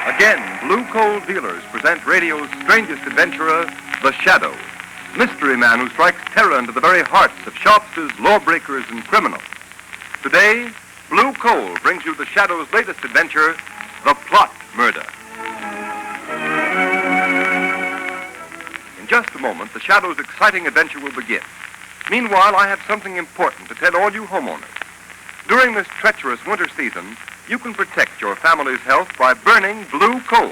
Again, Blue Coal Dealers present radio's strangest adventurer, The Shadow, mystery man who strikes terror into the very hearts of shopsters, lawbreakers, and criminals. Today, Blue Coal brings you The Shadow's latest adventure, The Plot Murder. In just a moment, The Shadow's exciting adventure will begin. Meanwhile, I have something important to tell all you homeowners. During this treacherous winter season, you can protect your family's health by burning blue coal.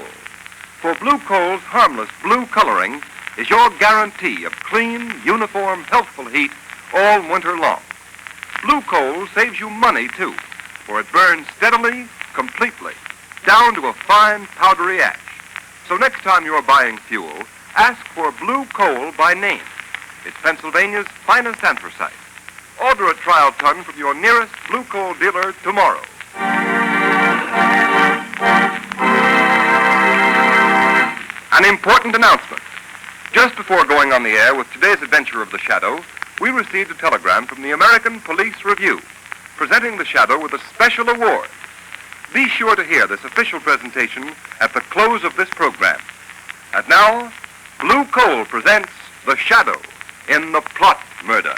For blue coal's harmless blue coloring is your guarantee of clean, uniform, healthful heat all winter long. Blue coal saves you money, too, for it burns steadily, completely, down to a fine, powdery ash. So next time you're buying fuel, ask for blue coal by name. It's Pennsylvania's finest anthracite. Order a trial ton from your nearest blue coal dealer tomorrow. An important announcement. Just before going on the air with today's adventure of The Shadow, we received a telegram from the American Police Review, presenting The Shadow with a special award. Be sure to hear this official presentation at the close of this program. And now, Blue Coal presents The Shadow in The Plot Murder.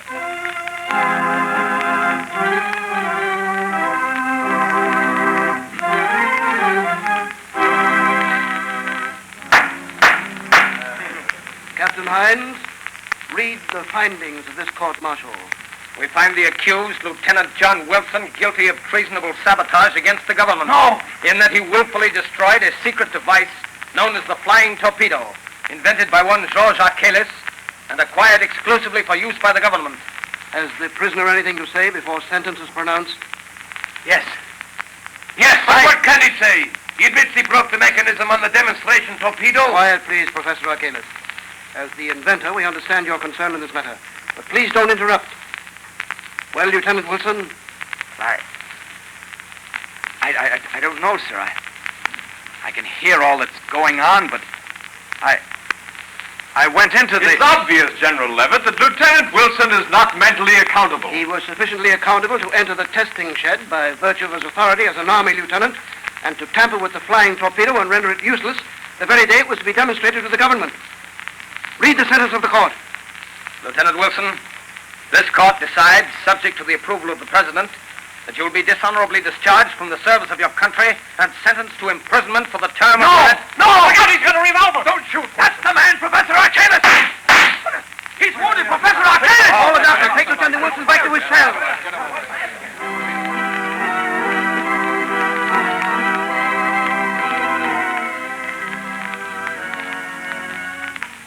Captain Hines, read the findings of this court-martial. We find the accused, Lieutenant John Wilson, guilty of treasonable sabotage against the government. No! In that he willfully destroyed a secret device known as the flying torpedo, invented by one Georges Archelis and acquired exclusively for use by the government. Has the prisoner anything to say before sentence is pronounced? Yes. Yes, but what can he say? He admits he broke the mechanism on the demonstration torpedo. Quiet, please, Professor Archelis. As the inventor, we understand your concern in this matter. But please don't interrupt. Well, Lieutenant Wilson? I don't know, sir. I can hear all that's going on, but I went into the... It's obvious, General Levitt, that Lieutenant Wilson is not mentally accountable. He was sufficiently accountable to enter the testing shed by virtue of his authority as an Army lieutenant and to tamper with the flying torpedo and render it useless the very day it was to be demonstrated to the government. Read the sentence of the court. Lieutenant Wilson, this court decides, subject to the approval of the President, that you will be dishonorably discharged from the service of your country and sentenced to imprisonment for the term of... No! Look out, he's got a revolver! Don't shoot! That's the man, Professor Archelis! He's wounded, Professor Archelis! Call the doctor. Take Lieutenant Wilson back to his cell.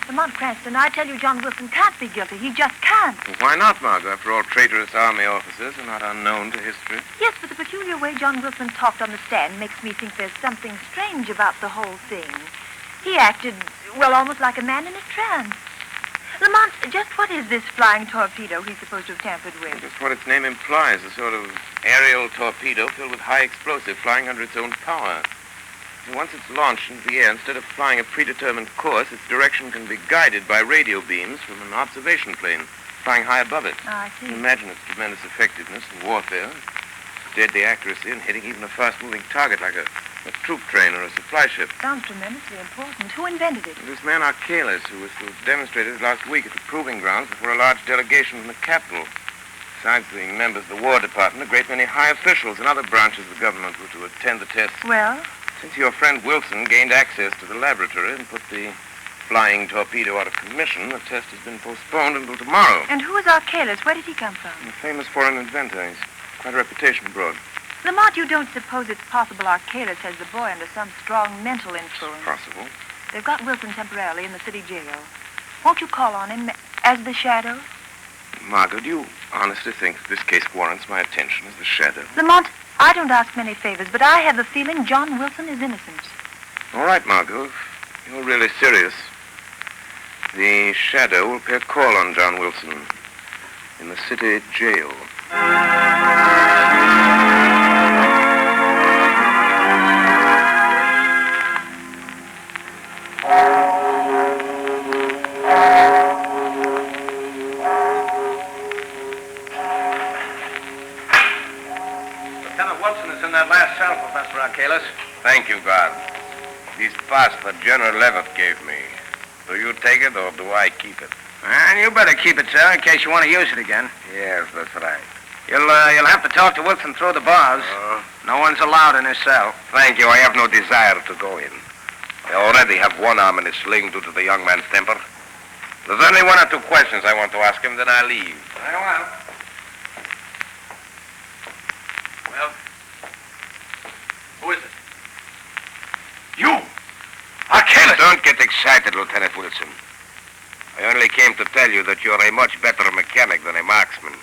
Lamont Cranston, I tell you, John Wilson can't be guilty. He just can't. Well, why not, Margot? After all, traitorous Army officers are not unknown to history. Yes, but the peculiar way John Wilson talked on the stand makes me think there's something strange about the whole thing. He acted, well, almost like a man in a trance. Lamont, just what is this flying torpedo he's supposed to have tampered with? Well, just what its name implies, a sort of aerial torpedo filled with high explosive flying under its own power. And once it's launched into the air, instead of flying a predetermined course, its direction can be guided by radio beams from an observation plane flying high above it. Oh, I see. Imagine its tremendous effectiveness in warfare, deadly accuracy in hitting even a fast-moving target like a troop train or a supply ship. Sounds tremendously important. Who invented it? This man Archelis, who was to have demonstrated it last week at the proving grounds before a large delegation from the capital. Besides the members of the War Department, a great many high officials and other branches of the government were to attend the test. Well? Since your friend Wilson gained access to the laboratory and put the flying torpedo out of commission, the test has been postponed until tomorrow. And who is Archelis? Where did he come from? A famous foreign inventor. He's quite a reputation abroad. Lamont, you don't suppose it's possible Archelis has the boy under some strong mental influence? Possible. They've got Wilson temporarily in the city jail. Won't you call on him as the Shadow? Margot, do you honestly think that this case warrants my attention as the Shadow? Lamont, I don't ask many favors, but I have the feeling John Wilson is innocent. All right, Margot. If you're really serious, the Shadow will pay a call on John Wilson in the city jail. in that last cell, Professor Archalis. Thank you, guard. This pass that General Levitt gave me. Do you take it or do I keep it? And you better keep it, sir, in case you want to use it again. Yes, that's right. You'll have to talk to Wilson through the bars. No one's allowed in his cell. Thank you. I have no desire to go in. I already have one arm in a sling due to the young man's temper. There's only one or two questions I want to ask him, then I'll leave. Very well. Well, who is it? You! Archalis! Don't get excited, Lieutenant Wilson. I only came to tell you that you're a much better mechanic than a marksman.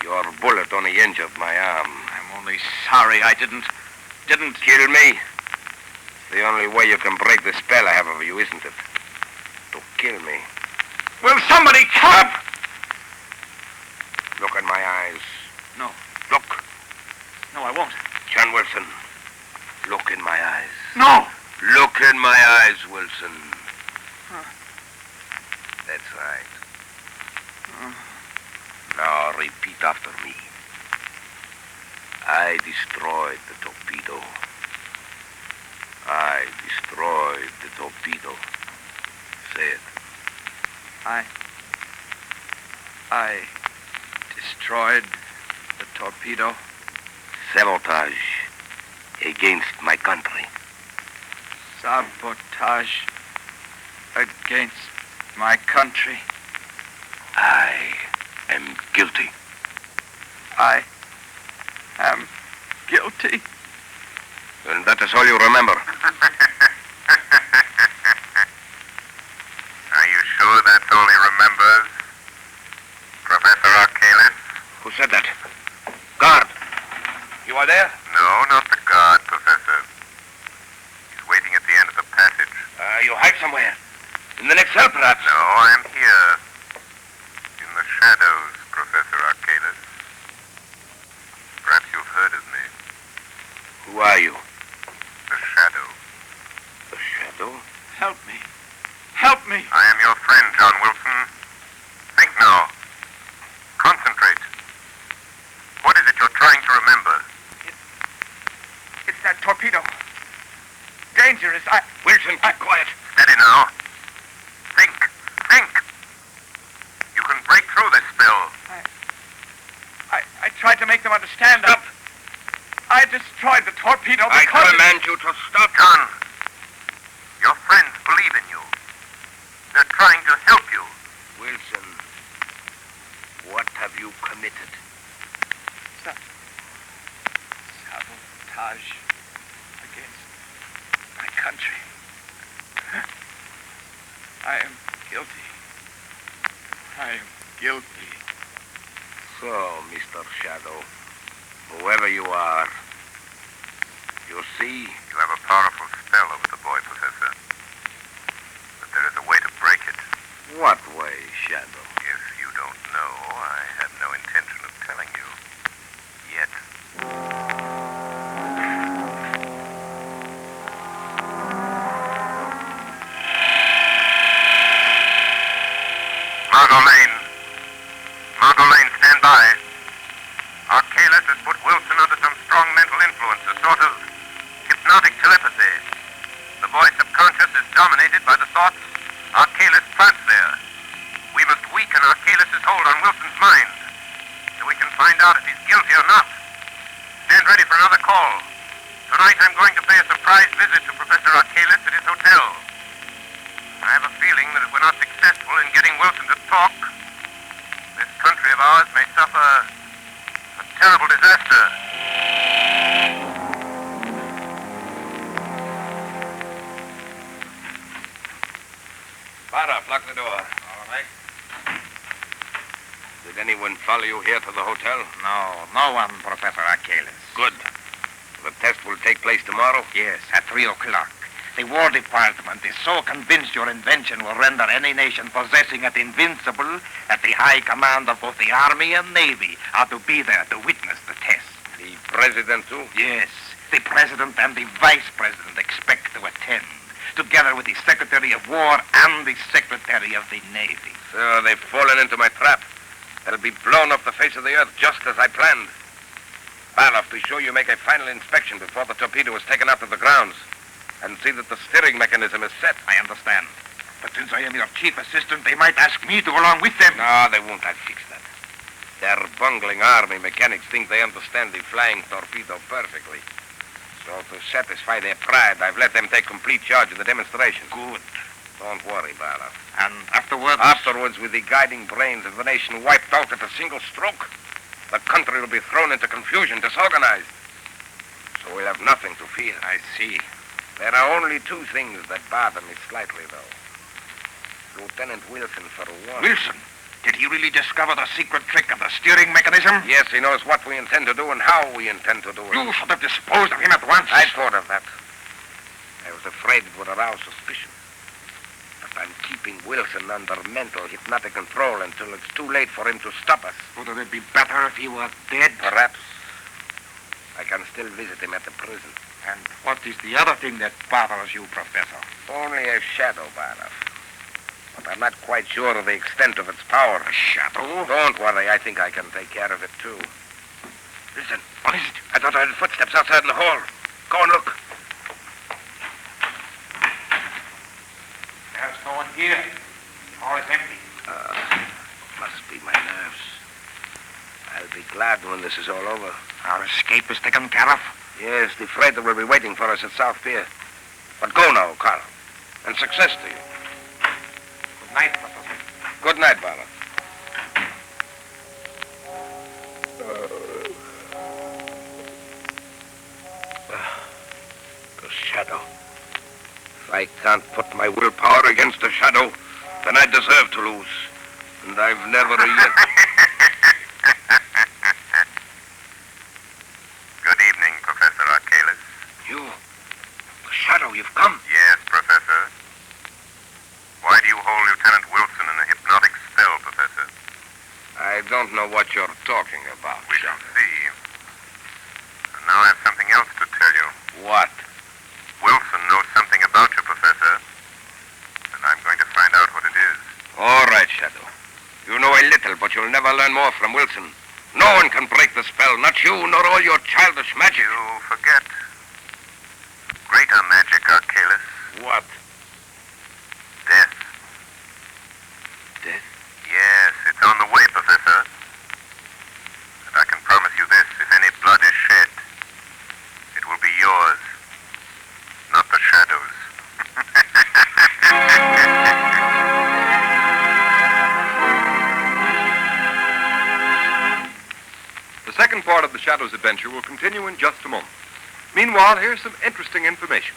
Your bullet only injured my arm. I'm only sorry I didn't... Kill me? It's the only way you can break the spell I have over you, isn't it? To kill me. Will somebody come? Look in my eyes. No. Look. No, I won't. John Wilson. Look in my eyes. No! Look in my eyes, Wilson. That's right. Now repeat after me. I destroyed the torpedo. I destroyed the torpedo. Say it. I destroyed the torpedo. Sabotage against my country. Sabotage against my country. I am guilty. I am guilty. And that is all you remember. Are you sure that's all he remembers, Professor Archalis? Who said that? Guard. You are there? No, not the guard, Professor. He's waiting at the end of the passage. You hide somewhere. In the next cell, perhaps. No, I'm here. In the shadows, Professor Archalis. Perhaps you've heard of me. Who are you? The Shadow. The Shadow? Help me. Help me. I am your friend, John Wilson. Think now. Concentrate. What is it you're trying to remember? It's that torpedo. Dangerous. Wilson, keep quiet. Steady now. Think. Think. You can break through this spell. I tried to make them understand. Stop. I destroyed the torpedo I because... command you to stop. John, your friends believe in you. They're trying to help you. Wilson, what have you committed? Sabotage against my country. I am guilty. I am guilty. So, Mr. Shadow, whoever you are, you see, You have a powerful spell over the boy, Professor. But there is a way to break it. what way, Shadow? If you don't know, I have no intention of telling you. Yet. Margot Lane, stand by. Archalis has put Wilson under some strong mental influence, a sort of hypnotic telepathy. The boy's subconscious is dominated by the thoughts Archalis plants there. We must weaken Archalis' hold on Wilson's mind so we can find out if he's guilty or not. Stand ready for another call. Tonight I'm going to pay a surprise visit to Professor Archalis at his hotel. I have a feeling that if we're not successful in getting Wilson to talk, this country of ours may suffer a terrible disaster. Fire up, lock the door. All right. Did anyone follow you here to the hotel? No one, Professor Archalis. Good. The test will take place tomorrow? Yes, at 3 o'clock. The War Department is so convinced your invention will render any nation possessing it invincible that the high command of both the Army and Navy are to be there to witness the test. The president, too? Yes, the President and the Vice President expect to attend, together with the Secretary of War and the Secretary of the Navy. So they've fallen into my trap. They'll be blown off the face of the earth just as I planned. Barloff, be sure you make a final inspection before the torpedo is taken out of the grounds. And see that the steering mechanism is set. I understand. But since I am your chief assistant, they might ask me to go along with them. No, they won't. I'll fix that. Their bungling army mechanics think they understand the flying torpedo perfectly. So to satisfy their pride, I've let them take complete charge of the demonstration. Good. Don't worry, Barloff. And afterwards? Afterwards, with the guiding brains of the nation wiped out at a single stroke, the country will be thrown into confusion, disorganized. So we'll have nothing to fear. I see. There are only two things that bother me slightly, though. Lieutenant Wilson, for one. Wilson? Did he really discover the secret trick of the steering mechanism? Yes, he knows what we intend to do and how we intend to do it. You should have disposed of him at once. I thought of that. I was afraid it would arouse suspicion. But I'm keeping Wilson under mental hypnotic control until it's too late for him to stop us. Wouldn't it be better if he were dead? Perhaps. I can still visit him at the prison. And what is the other thing that bothers you, Professor? Only a shadow, Barloff. But I'm not quite sure of the extent of its power. A shadow? Don't worry, I think I can take care of it, too. Listen. What is it? I thought I heard footsteps outside in the hall. Go and look. There's no one here. All is empty. Must be my nerves. I'll be glad when this is all over. Our escape is taken care of. Yes, the freighter will be waiting for us at South Pier. But go now, Carl. And success to you. Good night, Professor. Good night, Barloff. The shadow. If I can't put my willpower against the shadow, then I deserve to lose. And I've never yet... Good evening, Professor Archalis. You... The shadow, you've come. Yes, Professor. Why do you hold Lieutenant Wilson in a hypnotic spell, Professor? I don't know what you're talking about. We shall see. And now I have something else to tell you. What? Wilson knows something about you, Professor. And I'm going to find out what it is. All right, Shadow. You know a little, but you'll never learn more from Wilson. No one can break the spell, not you, nor all your childish magic. You forget. Greater magic, Archalis. What? Death. Death? Yes, it's on the way, Professor. And I can promise you this, if any blood is shed, it will be yours, not the shadow's. The second part of the Shadow's adventure will continue in just a moment. Meanwhile, here's some interesting information.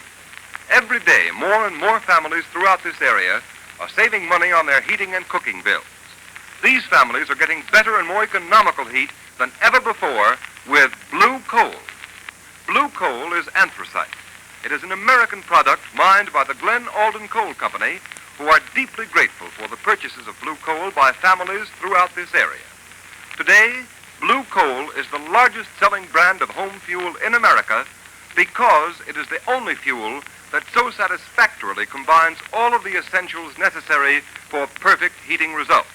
Every day, more and more families throughout this area are saving money on their heating and cooking bills. These families are getting better and more economical heat than ever before with blue coal. Blue coal is anthracite. It is an American product mined by the Glen Alden Coal Company, who are deeply grateful for the purchases of blue coal by families throughout this area. Today, blue coal is the largest selling brand of home fuel in America because it is the only fuel that so satisfactorily combines all of the essentials necessary for perfect heating results.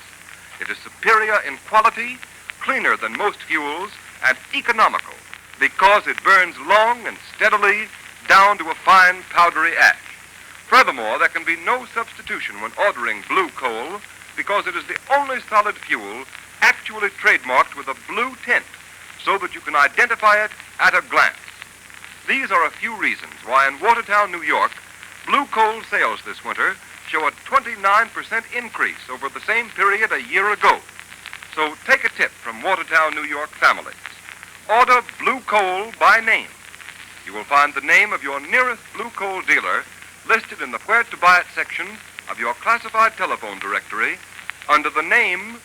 It is superior in quality, cleaner than most fuels, and economical because it burns long and steadily down to a fine powdery ash. Furthermore, there can be no substitution when ordering blue coal because it is the only solid fuel actually trademarked with a blue tint so that you can identify it at a glance. These are a few reasons why in Watertown, New York, blue coal sales this winter show a 29% increase over the same period a year ago. So take a tip from Watertown, New York families. Order blue coal by name. You will find the name of your nearest blue coal dealer listed in the Where to Buy It section of your classified telephone directory under the name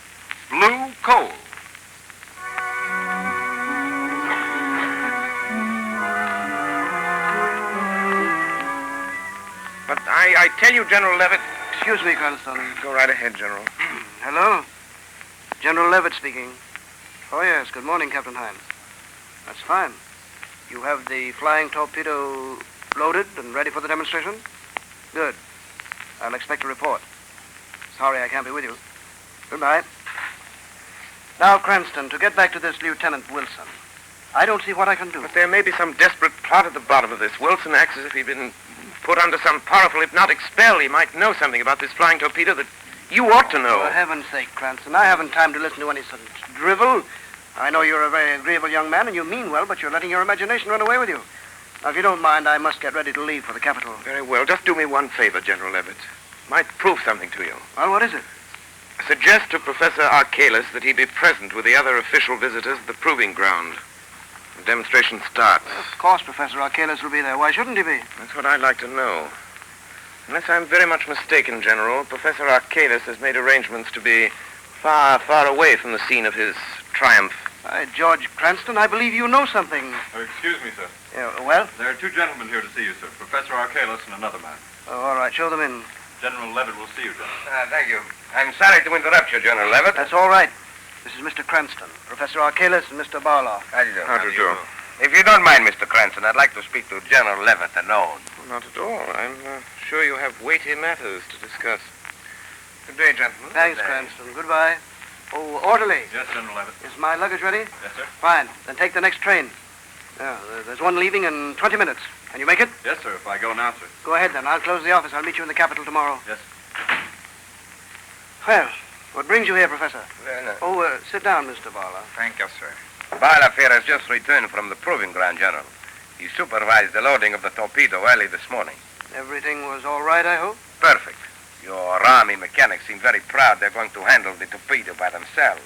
Blue Coal. But I tell you, General Levitt... Excuse me, Colonel. Go right ahead, General. Hello? General Levitt speaking. Oh, yes. Good morning, Captain Hines. That's fine. You have the flying torpedo loaded and ready for the demonstration? Good. I'll expect a report. Sorry I can't be with you. Goodbye. Now, Cranston, to get back to this Lieutenant Wilson. I don't see what I can do. But there may be some desperate plot at the bottom of this. Wilson acts as if he'd been put under some powerful hypnotic spell. He might know something about this flying torpedo that you ought to know. For heaven's sake, Cranston, I haven't time to listen to any such drivel. I know you're a very agreeable young man, and you mean well, but you're letting your imagination run away with you. Now, if you don't mind, I must get ready to leave for the capital. Very well. Just do me one favor, General Levitt. Might prove something to you. Well, what is it? Suggest to Professor Arcalis that he be present with the other official visitors at the proving ground. The demonstration starts. Of course, Professor Arcalis will be there. Why shouldn't he be? That's what I'd like to know. Unless I'm very much mistaken, General, Professor Arcalis has made arrangements to be far, far away from the scene of his triumph. George Cranston, I believe you know something. Excuse me, sir. Well? There are two gentlemen here to see you, sir. Professor Arcalis and another man. Oh, all right. Show them in. General Levitt will see you, General. Thank you. I'm sorry to interrupt you, General Levitt. That's all right. This is Mr. Cranston, Professor Arcalis, and Mr. Barlow. How do you do? How do you do? If you don't mind, Mr. Cranston, I'd like to speak to General Levitt alone. Not at all. I'm sure you have weighty matters to discuss. Good day, gentlemen. Thanks, Cranston. Goodbye. Oh, orderly. Yes, General Levitt. Is my luggage ready? Yes, sir. Fine. Then take the next train. There's one leaving in 20 minutes. Can you make it? Yes, sir, if I go now, sir. Go ahead, then. I'll close the office. I'll meet you in the capital tomorrow. Yes. Well, what brings you here, Professor? Very nice. Oh, sit down, Mr. Barlow. Thank you, sir. Barlow has just returned from the proving ground, General. He supervised the loading of the torpedo early this morning. Everything was all right, I hope? Perfect. Your Army mechanics seem very proud they're going to handle the torpedo by themselves.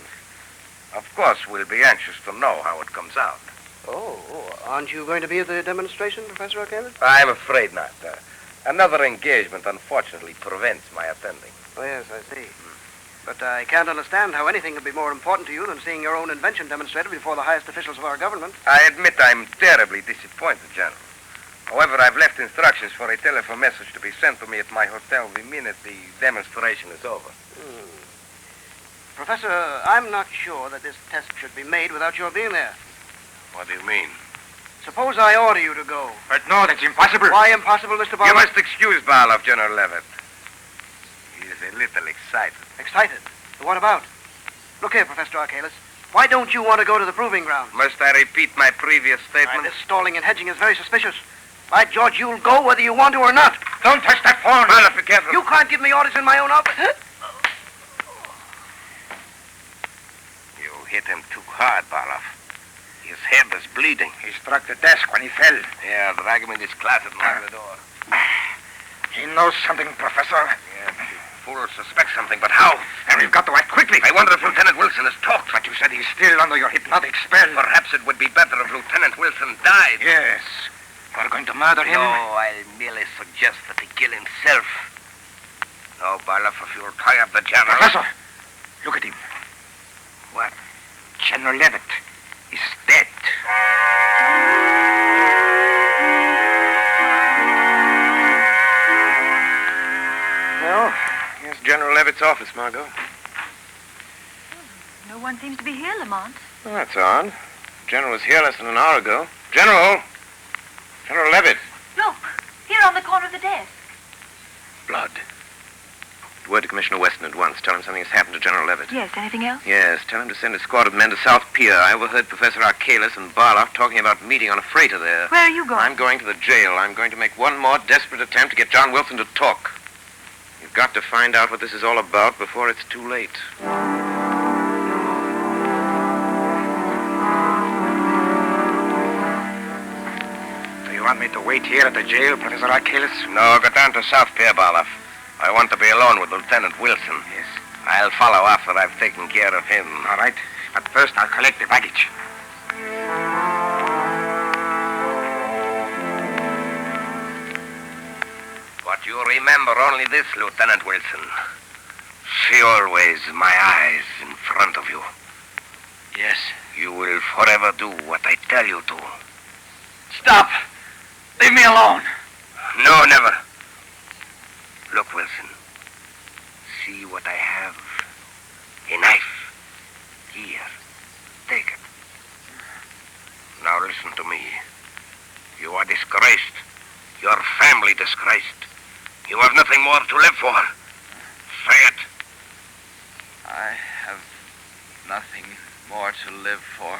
Of course, we'll be anxious to know how it comes out. Oh, aren't you going to be at the demonstration, Professor Arcalis? I'm afraid not. Another engagement, unfortunately, prevents my attending. Oh, yes, I see. But I can't understand how anything could be more important to you than seeing your own invention demonstrated before the highest officials of our government. I admit I'm terribly disappointed, General. However, I've left instructions for a telephone message to be sent to me at my hotel the minute the demonstration is over. Professor, I'm not sure that this test should be made without your being there. What do you mean? Suppose I order you to go. But no, that's impossible. Why impossible, Mr. Barlow? You must excuse Barlow, General Levitt. He is a little excited. Excited? What about? Look here, Professor Arcalis. Why don't you want to go to the proving ground? Must I repeat my previous statement? This stalling and hedging is very suspicious. By George, you'll go whether you want to or not. Don't touch that phone. Barlow, be careful. You can't give me orders in my own office. You hit him too hard, Barlow. His head was bleeding. He struck the desk when he fell. Yeah, drag him in his closet and lock the door. He knows something, Professor. Yeah, the fool suspects something, but how? And we've got to act quickly. I wonder if Lieutenant Wilson has talked. But you said he's still under your hypnotic spell. Perhaps it would be better if Lieutenant Wilson died. Yes. We're going to murder him? No, I'll merely suggest that he kill himself. No, Barlow, if you'll tie up the general... Professor, look at him. What? General Levitt is dead. Well, here's General Levitt's office, Margot. No one seems to be here, Lamont. Well, that's odd. The General was here less than an hour ago. General! General Levitt! Look, here on the corner of the desk. Blood. Word to Commissioner Weston at once. Tell him something has happened to General Levitt. Yes, anything else? Yes, tell him to send a squad of men to South Pier. I overheard Professor Arcalis and Barlow talking about meeting on a freighter there. Where are you going? I'm going to the jail. I'm going to make one more desperate attempt to get John Wilson to talk. You've got to find out what this is all about before it's too late. You want me to wait here at the jail, Professor Arcalis? No, go down to South Pier, Barlow. I want to be alone with Lieutenant Wilson. Yes. I'll follow after I've taken care of him. All right. But first, I'll collect the baggage. But you remember only this, Lieutenant Wilson. See always my eyes in front of you. Yes. You will forever do what I tell you to. Stop! Leave me alone. No, never. Look, Wilson. See what I have? A knife. Here. Take it. Now listen to me. You are disgraced. Your family disgraced. You have nothing more to live for. Say it. I have nothing more to live for.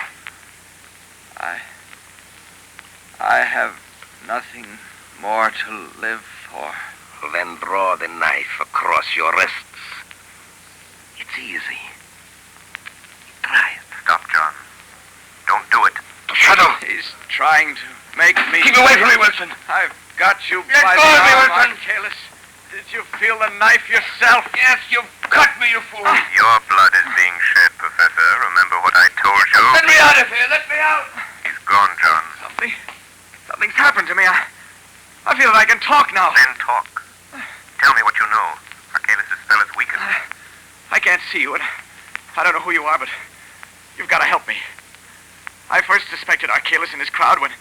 I have nothing more to live for. Then draw the knife across your wrists. It's easy. Try it. Stop, John. Don't do it. Shadow! He's trying to make me... Keep away from me, Wilson! I've got you Let by go the of me, arm, Wilson. Archelaus. Did you feel the knife yourself? Yes, you've cut me, you fool! Your blood is being shed, Professor. Remember what I told you? Let me out of here! Let me out! He's gone, John. Something's happened to me. I feel that I can talk now. Then talk. Tell me what you know. Archaeus' spell is weakened. I can't see you, and I don't know who you are, but you've got to help me. I first suspected Archaeus and his crowd when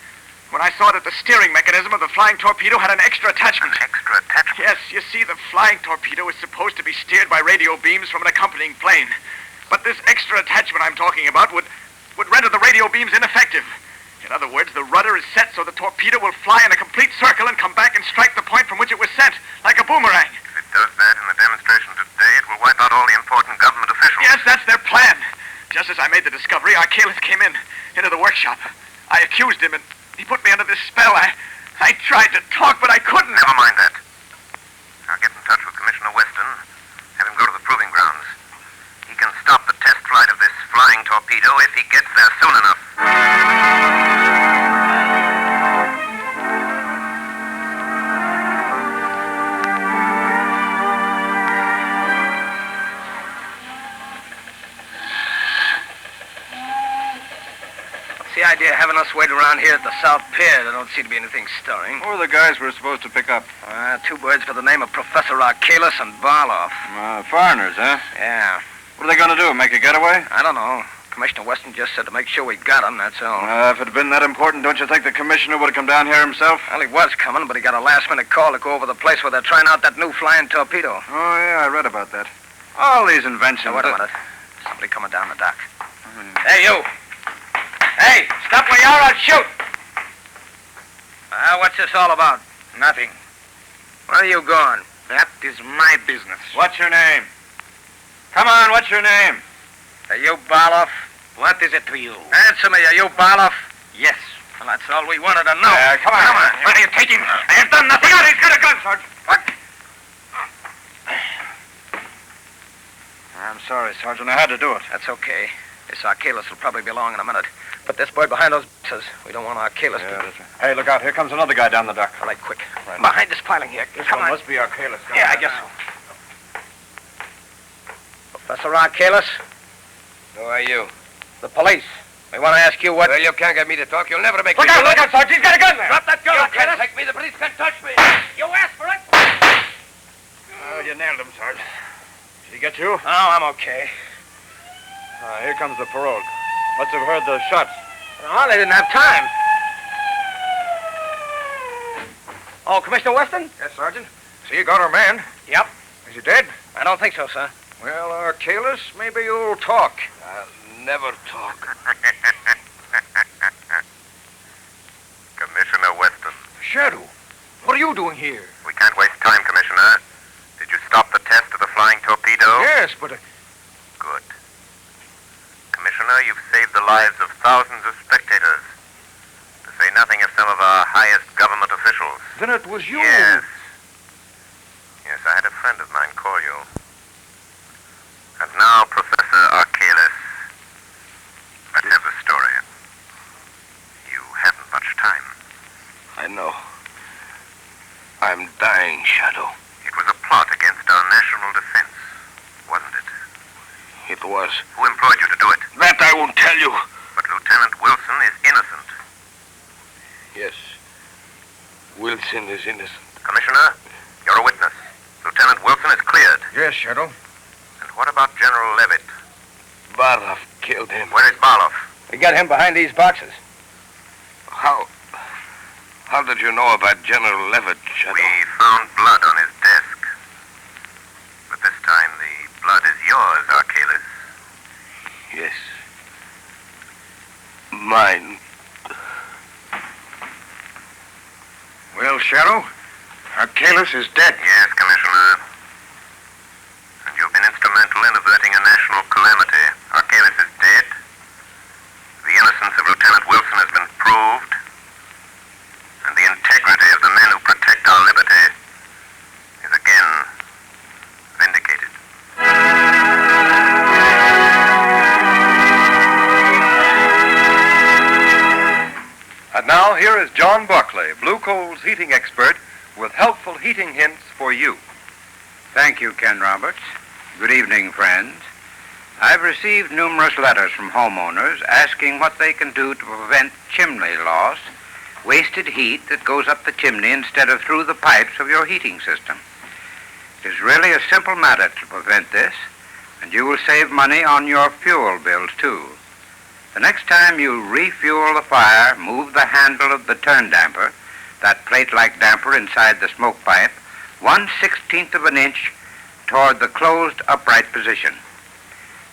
I saw that the steering mechanism of the flying torpedo had an extra attachment. An extra attachment? Yes, you see, the flying torpedo is supposed to be steered by radio beams from an accompanying plane. But this extra attachment I'm talking about would render the radio beams ineffective. In other words, the rudder is set so the torpedo will fly in a complete circle and come back and strike the point from which it was sent, like a boomerang. If it does that in the demonstration today, it will wipe out all the important government officials. Yes, that's their plan. Just as I made the discovery, Archaeus came into the workshop. I accused him, and he put me under this spell. I tried to talk, but I couldn't. Never mind that. I'll get in touch with Commissioner Weston. Have him go to the proving grounds. He can stop the test flight of this flying torpedo if he gets there soon enough. What's the idea of having us wait around here at the South Pier? There don't seem to be anything stirring. Who are the guys we're supposed to pick up? Two birds for the name of Professor Archaeus and Barloff. Foreigners, huh? Yeah. What are they going to do, make a getaway? I don't know. Commissioner Weston just said to make sure we got them, that's all. If it had been that important, don't you think the commissioner would have come down here himself? Well, he was coming, but he got a last-minute call to go over the place where they're trying out that new flying torpedo. Oh, yeah, I read about that. All these inventions... Now, wait a minute. Somebody coming down the dock. Hey, you! Hey, stop where you are, I'll shoot! What's this all about? Nothing. Where are you going? That is my business. What's your name? Come on, what's your name? Are you Barloff? What is it to you? Answer me, are you Barloff? Yes. Well, that's all we wanted to know. Come on. Come on. Where are you taking? I have done nothing. He's got a gun, Sergeant. What? I'm sorry, Sergeant. I had to do it. That's okay. This Archaeus will probably be along in a minute. Put this bird behind those boxes. We don't want Archaeus to... That's right. Hey, look out. Here comes another guy down the dock. All right, quick. Right. Behind this piling here. This Come one on. must be Archaeus. Yeah, I guess so. Professor Archaeus? Who are you? The police. We want to ask you what... Well, you can't get me to talk. You'll never make Look me... out, Sergeant. He's got a gun there. Drop that gun, You Archaeus. can't take me. The police can't touch me. You asked for it. Oh, you nailed him, Sergeant. Did he get you? Oh, I'm okay. Here comes the parole. Must have heard the shots. Oh, they didn't have time. Oh, Commissioner Weston? Yes, Sergeant. So you got our man. Yep. Is he dead? I don't think so, sir. Well, Archaeus, maybe you'll talk. I'll never talk. Commissioner Weston. Shadow, what are you doing here? We can't waste time, Commissioner. Did you stop the test of the flying torpedo? Yes, but... Good. Commissioner, you've saved the lives of thousands of spectators. To say nothing of some of our highest government officials. Then it was you. Yes. Yes, I had a friend of mine call you. And now, Professor Archaeus, let's have the story. You haven't much time. I know. I'm dying, Shadow. It was a plot against our national defense, wasn't it? It was. Who employed you to do it? That I won't tell you. But Lieutenant Wilson is innocent. Yes. Wilson is innocent. Commissioner, you're a witness. Lieutenant Wilson is cleared. Yes, Shadow. And what about General Levitt? Barloff killed him. Where is Barloff? We got him behind these boxes. How did you know about General Levitt, Shadow? We found blood on his desk. But this time the blood is yours, Archaeus. Yes. Mine. Well, Shadow, Archaeus is dead. Yes, Commissioner. And you've been instrumental in averting a national calamity. Archaeus is dead. The innocence of Lieutenant Wilson has now, here is John Barclay, Blue Coal's heating expert, with helpful heating hints for you. Thank you, Ken Roberts. Good evening, friends. I've received numerous letters from homeowners asking what they can do to prevent chimney loss, wasted heat that goes up the chimney instead of through the pipes of your heating system. It is really a simple matter to prevent this, and you will save money on your fuel bills, too. The next time you refuel the fire, move the handle of the turn damper, that plate-like damper inside the smoke pipe, 1/16 of an inch toward the closed upright position.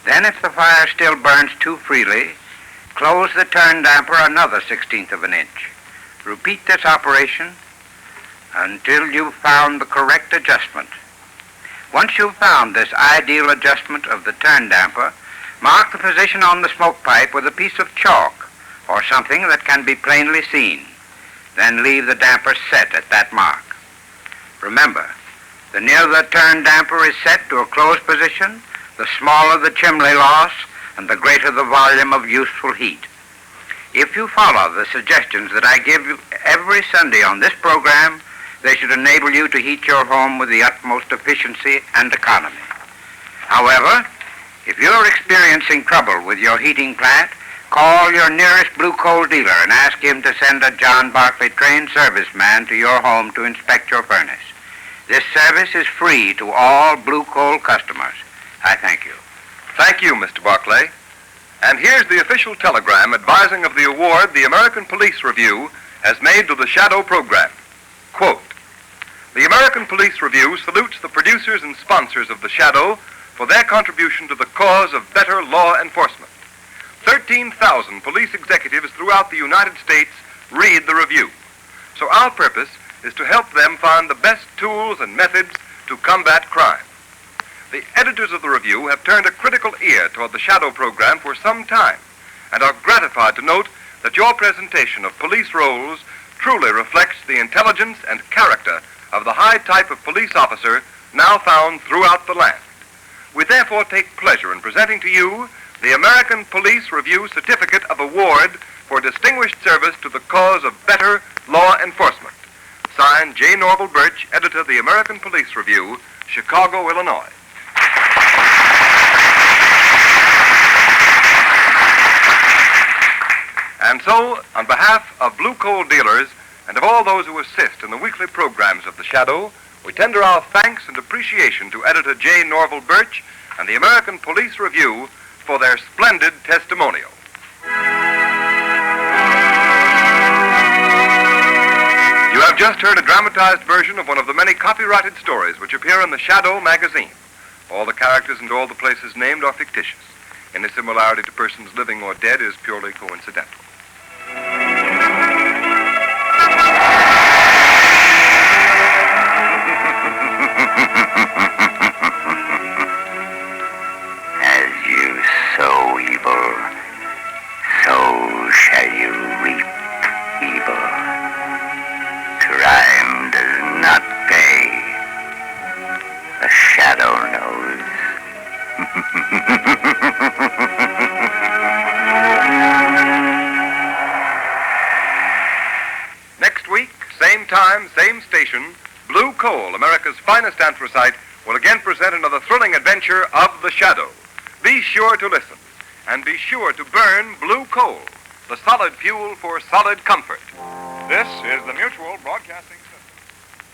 Then, if the fire still burns too freely, close the turn damper another 1/16 of an inch. Repeat this operation until you've found the correct adjustment. Once you've found this ideal adjustment of the turn damper, mark the position on the smoke pipe with a piece of chalk or something that can be plainly seen. Then leave the damper set at that mark. Remember, the nearer the turn damper is set to a closed position, the smaller the chimney loss and the greater the volume of useful heat. If you follow the suggestions that I give you every Sunday on this program, they should enable you to heat your home with the utmost efficiency and economy. However, if you're experiencing trouble with your heating plant, call your nearest Blue Coal dealer and ask him to send a John Barclay trained serviceman to your home to inspect your furnace. This service is free to all Blue Coal customers. I thank you. Thank you, Mr. Barclay. And here's the official telegram advising of the award the American Police Review has made to the Shadow program. Quote, "The American Police Review salutes the producers and sponsors of the Shadow for their contribution to the cause of better law enforcement. 13,000 police executives throughout the United States read the review. So our purpose is to help them find the best tools and methods to combat crime. The editors of the review have turned a critical ear toward the Shadow program for some time and are gratified to note that your presentation of police roles truly reflects the intelligence and character of the high type of police officer now found throughout the land. We therefore take pleasure in presenting to you the American Police Review Certificate of Award for Distinguished Service to the Cause of Better Law Enforcement. Signed, J. Norval Birch, editor of the American Police Review, Chicago, Illinois." And so, on behalf of Blue Coal dealers and of all those who assist in the weekly programs of the Shadow, we tender our thanks and appreciation to editor J. Norval Birch and the American Police Review for their splendid testimonial. You have just heard a dramatized version of one of the many copyrighted stories which appear in the Shadow magazine. All the characters and all the places named are fictitious. Any similarity to persons living or dead is purely coincidental. As you sow evil, so shall you reap evil. Crime does not pay. The Shadow knows. Next week, same time, same station, Blue Coal, America's finest anthracite, will again present another thrilling adventure of the Shadow. Be sure to listen, and be sure to burn Blue Coal, the solid fuel for solid comfort. This is the Mutual Broadcasting